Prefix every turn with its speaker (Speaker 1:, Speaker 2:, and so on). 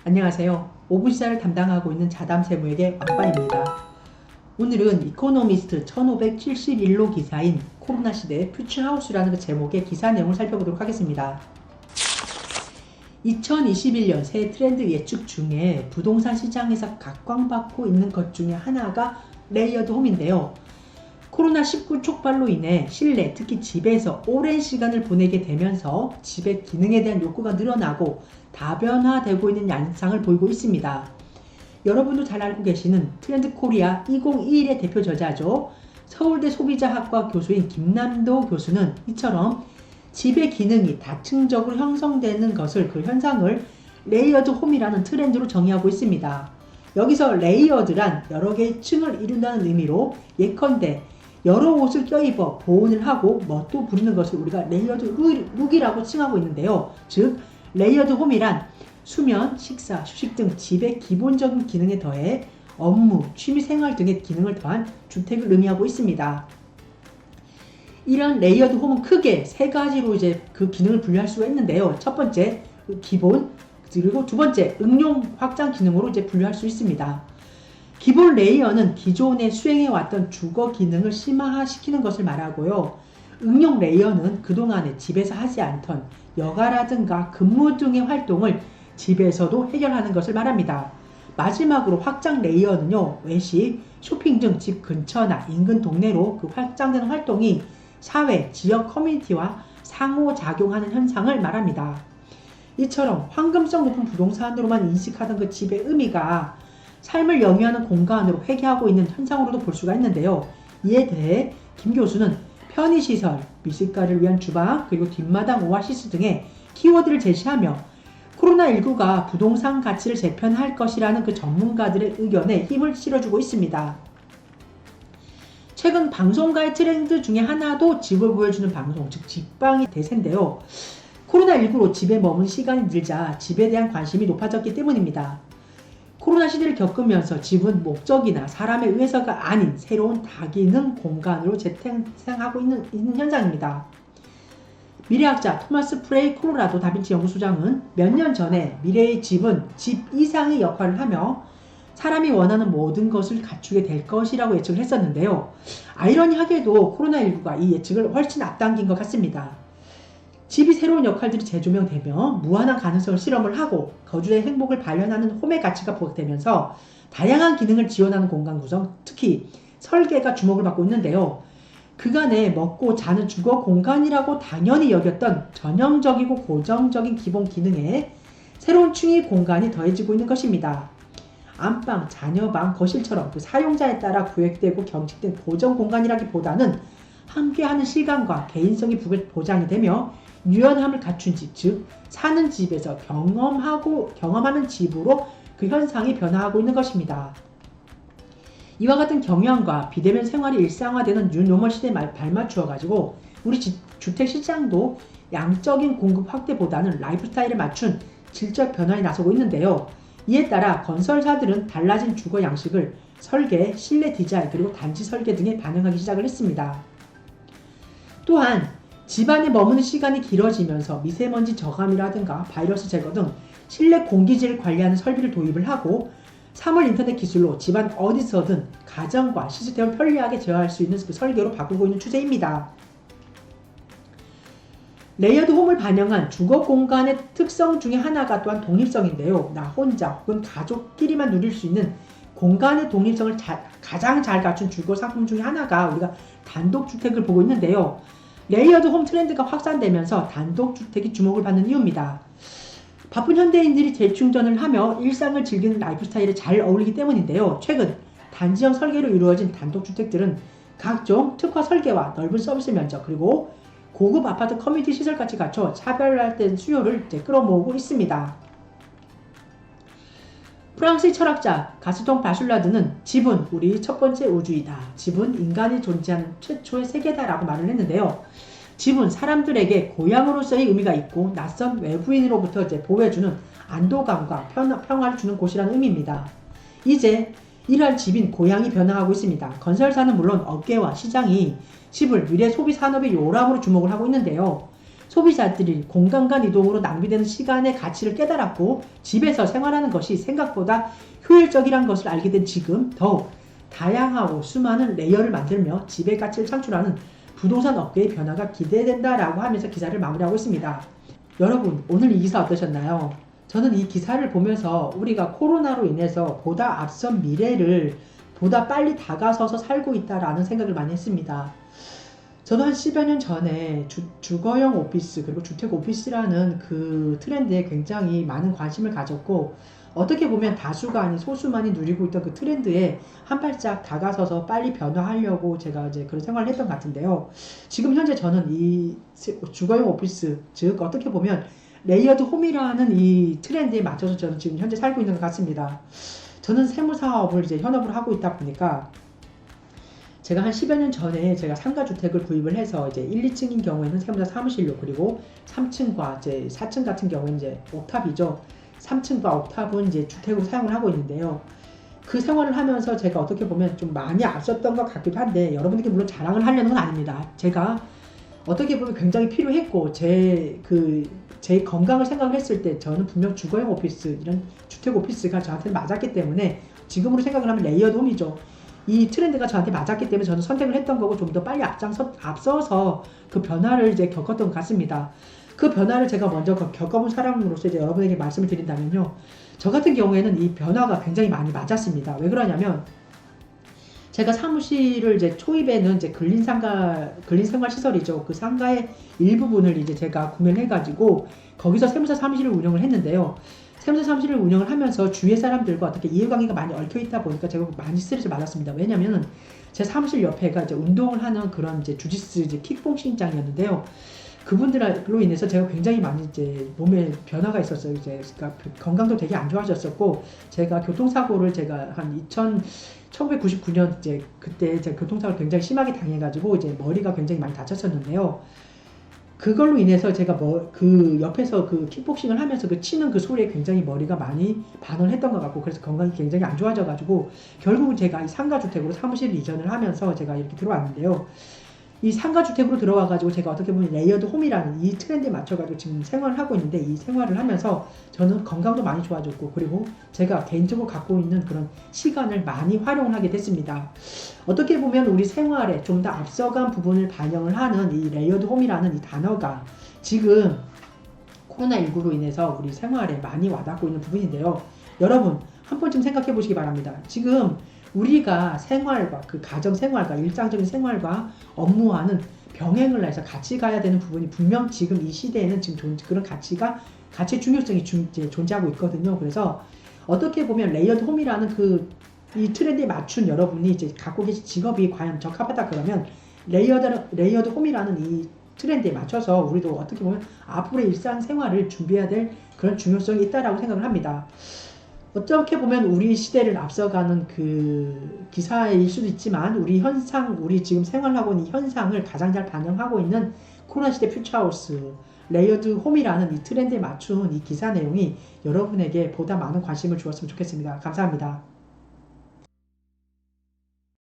Speaker 1: 안녕하세요. 오부시사를 담당하고 있는 자담세무에게 왕빠입니다. 오늘은 이코노미스트 1571로 기사인 코로나 시대 퓨처하우스라는 그 제목의 기사 내용을 살펴보도록 하겠습니다. 2021년 새 트렌드 예측 중에 부동산 시장에서 각광받고 있는 것 중에 하나가 레이어드 홈인데요. 코로나19 촉발로 인해 실내, 특히 집에서 오랜 시간을 보내게 되면서 집의 기능에 대한 욕구가 늘어나고 다변화되고 있는 양상을 보이고 있습니다. 여러분도 잘 알고 계시는 트렌드 코리아 2021의 대표 저자죠. 서울대 소비자학과 교수인 김남도 교수는 이처럼 집의 기능이 다층적으로 형성되는 것을, 그 현상을 레이어드 홈이라는 트렌드로 정의하고 있습니다. 여기서 레이어드란 여러 개의 층을 이룬다는 의미로, 예컨대 여러 옷을 껴입어 보온을 하고 멋도 부리는 것을 우리가 레이어드 룩이라고 칭하고 있는데요. 즉 레이어드 홈이란 수면, 식사, 휴식 등 집의 기본적인 기능에 더해 업무, 취미생활 등의 기능을 더한 주택을 의미하고 있습니다. 이런 레이어드 홈은 크게 세 가지로 그 기능을 분류할 수가 있는데요. 첫 번째, 기본, 그리고 두 번째, 응용 확장 기능으로 분류할 수 있습니다. 기본 레이어는 기존에 수행해왔던 주거 기능을 심화시키는 것을 말하고요. 응용 레이어는 그동안에 집에서 하지 않던 여가라든가 근무 등의 활동을 집에서도 해결하는 것을 말합니다. 마지막으로 확장 레이어는요, 외식, 쇼핑 등 집 근처나 인근 동네로 그 확장되는 활동이 사회, 지역 커뮤니티와 상호작용하는 현상을 말합니다. 이처럼 황금성 높은 부동산으로만 인식하던 그 집의 의미가 삶을 영위하는 공간으로 회귀하고 있는 현상으로도 볼 수가 있는데요. 이에 대해 김 교수는 편의시설, 미식가를 위한 주방, 그리고 뒷마당 오아시스 등의 키워드를 제시하며 코로나19가 부동산 가치를 재편할 것이라는 그 전문가들의 의견에 힘을 실어주고 있습니다. 최근 방송가의 트렌드 중에 하나도 집을 보여주는 방송, 즉 집방이 대세인데요. 코로나19로 집에 머문 시간이 늘자 집에 대한 관심이 높아졌기 때문입니다. 코로나 시대를 겪으면서 집은 목적이나 사람에 의해서가 아닌 새로운 다기능 공간으로 재탄생하고 있는 현상입니다. 미래학자 토마스 프레이 콜로라도 다빈치 연구소장은 몇 년 전에 미래의 집은 집 이상의 역할을 하며 사람이 원하는 모든 것을 갖추게 될 것이라고 예측을 했었는데요. 아이러니하게도 코로나19가 이 예측을 훨씬 앞당긴 것 같습니다. 집이 새로운 역할들이 재조명되며 무한한 가능성을 실험을 하고 거주자의 행복을 발현하는 홈의 가치가 부각되면서 다양한 기능을 지원하는 공간 구성, 특히 설계가 주목을 받고 있는데요. 그간에 먹고 자는 주거 공간이라고 당연히 여겼던 전형적이고 고정적인 기본 기능에 새로운 층위 공간이 더해지고 있는 것입니다. 안방, 자녀방, 거실처럼 그 사용자에 따라 구획되고 경직된 고정 공간이라기보다는 함께하는 시간과 개인성이 보장이 되며 유연함을 갖춘 집, 즉 사는 집에서 경험하는 집으로 그 현상이 변화하고 있는 것입니다. 이와 같은 경향과 비대면 생활이 일상화되는 뉴노멀 시대에 발맞추어 가지고 우리 주택 시장도 양적인 공급 확대보다는 라이프 스타일에 맞춘 질적 변화에 나서고 있는데요. 이에 따라 건설사들은 달라진 주거 양식을 설계, 실내 디자인, 그리고 단지 설계 등에 반영하기 시작을 했습니다. 또한 집안에 머무는 시간이 길어지면서 미세먼지 저감이라든가 바이러스 제거 등 실내 공기질을 관리하는 설비를 도입을 하고 사물 인터넷 기술로 집안 어디서든 가정과 시스템을 편리하게 제어할 수 있는 그 설계로 바꾸고 있는 추세입니다. 레이어드 홈을 반영한 주거 공간의 특성 중에 하나가 또한 독립성인데요. 나 혼자 혹은 가족끼리만 누릴 수 있는 공간의 독립성을 가장 잘 갖춘 주거 상품 중에 하나가 우리가 단독주택을 보고 있는데요. 레이어드 홈 트렌드가 확산되면서 단독주택이 주목을 받는 이유입니다. 바쁜 현대인들이 재충전을 하며 일상을 즐기는 라이프 스타일에 잘 어울리기 때문인데요. 최근 단지형 설계로 이루어진 단독주택들은 각종 특화 설계와 넓은 서비스 면적, 그리고 고급 아파트 커뮤니티 시설까지 갖춰 차별화된 수요를 끌어모으고 있습니다. 프랑스의 철학자 가스통 바슐라드는 집은 우리 첫 번째 우주이다. 집은 인간이 존재하는 최초의 세계다라고 말을 했는데요. 집은 사람들에게 고향으로서의 의미가 있고 낯선 외부인으로부터 보호해주는 안도감과 평화를 주는 곳이라는 의미입니다. 이제 이러한 집인 고향이 변화하고 있습니다. 건설사는 물론 업계와 시장이 집을 미래 소비 산업의 요람으로 주목을 하고 있는데요. 소비자들이 공간 이동으로 낭비되는 시간의 가치를 깨달았고 집에서 생활하는 것이 생각보다 효율적이란 것을 알게 된 지금 더욱 다양하고 수많은 레이어를 만들며 지배 가치를 창출하는 부동산 업계의 변화가 기대된다라고 하면서 기사를 마무리하고 있습니다. 여러분, 오늘 이 기사 어떠셨나요? 저는 이 기사를 보면서 우리가 코로나로 인해서 보다 앞선 미래를 보다 빨리 다가서서 살고 있다라는 생각을 많이 했습니다. 저도 한 10여 년 전에 주거형 오피스 그리고 주택 오피스라는 그 트렌드에 굉장히 많은 관심을 가졌고, 어떻게 보면 다수가 아닌 소수만이 누리고 있던 그 트렌드에 한 발짝 다가서서 빨리 변화하려고 제가 이제 그런 생활을 했던 것 같은데요. 지금 현재 저는 이 주거용 오피스, 즉 어떻게 보면 레이어드 홈이라는 이 트렌드에 맞춰서 저는 지금 현재 살고 있는 것 같습니다. 저는 세무사업을 이제 현업으로 하고 있다 보니까 제가 한 10여 년 전에 제가 상가주택을 구입을 해서 이제 1, 2층인 경우에는 세무사 사무실로, 그리고 3층과 이제 4층 같은 경우에는 이제 옥탑이죠. 3층과 옥탑은 이제 주택으로 사용을 하고 있는데요. 그 생활을 하면서 제가 어떻게 보면 좀 많이 앞섰던 것 같기도 한데, 여러분들께 물론 자랑을 하려는 건 아닙니다. 제가 어떻게 보면 굉장히 필요했고, 제 건강을 생각을 했을 때 저는 분명 주거용 오피스, 이런 주택 오피스가 저한테 맞았기 때문에, 지금으로 생각을 하면 레이어드 홈이죠. 이 트렌드가 저한테 맞았기 때문에 저는 선택을 했던 거고, 좀 더 빨리 앞서서 그 변화를 이제 겪었던 것 같습니다. 그 변화를 제가 먼저 겪어본 사람으로서 이제 여러분에게 말씀을 드린다면요. 저 같은 경우에는 이 변화가 굉장히 많이 맞았습니다. 왜 그러냐면, 제가 사무실을 이제 초입에는 이제 근린생활시설이죠. 그 상가의 일부분을 이제 제가 구매를 해가지고 거기서 세무사 사무실을 운영을 했는데요. 세무사 사무실을 운영을 하면서 주위의 사람들과 어떻게 이해관계가 많이 얽혀있다 보니까 제가 많이 스트레스를 받았습니다. 왜냐면은 제 사무실 옆에가 이제 운동을 하는 그런 이제 주짓수 이제 킥복싱장이었는데요. 그분들로 인해서 제가 굉장히 많이 이제 몸에 변화가 있었어요. 이제 그러니까 건강도 되게 안 좋아졌었고, 제가 교통사고를 제가 한 1999년 이제 그때 제가 교통사고를 굉장히 심하게 당해가지고 이제 머리가 굉장히 많이 다쳤었는데요. 그걸로 인해서 제가 그 옆에서 그 킥복싱을 하면서 그 치는 그 소리에 굉장히 머리가 많이 반응을 했던 것 같고, 그래서 건강이 굉장히 안 좋아져가지고 결국은 제가 이 상가주택으로 사무실 이전을 하면서 제가 이렇게 들어왔는데요. 이 상가주택으로 들어와가지고 제가 어떻게 보면 레이어드 홈이라는 이 트렌드에 맞춰가지고 지금 생활을 하고 있는데, 이 생활을 하면서 저는 건강도 많이 좋아졌고, 그리고 제가 개인적으로 갖고 있는 그런 시간을 많이 활용을 하게 됐습니다. 어떻게 보면 우리 생활에 좀 더 앞서간 부분을 반영을 하는 이 레이어드 홈이라는 이 단어가 지금 코로나19로 인해서 우리 생활에 많이 와닿고 있는 부분인데요. 여러분, 한 번쯤 생각해 보시기 바랍니다. 지금 우리가 생활과 그 가정 생활과 일상적인 생활과 업무와는 병행을 해서 같이 가야 되는 부분이 분명 지금 이 시대에는 지금 그런 가치의 중요성이 존재하고 있거든요. 그래서 어떻게 보면 레이어드 홈이라는 이 트렌드에 맞춘 여러분이 이제 갖고 계신 직업이 과연 적합하다 그러면 레이어드 홈이라는 이 트렌드에 맞춰서 우리도 어떻게 보면 앞으로의 일상생활을 준비해야 될 그런 중요성이 있다라고 생각을 합니다. 어떻게 보면 우리 시대를 앞서가는 그 기사일 수도 있지만, 우리 지금 생활하고 있는 이 현상을 가장 잘 반영하고 있는 코로나 시대 퓨처하우스 레이어드 홈이라는 이 트렌드에 맞춘 이 기사 내용이 여러분에게 보다 많은 관심을 주었으면 좋겠습니다. 감사합니다.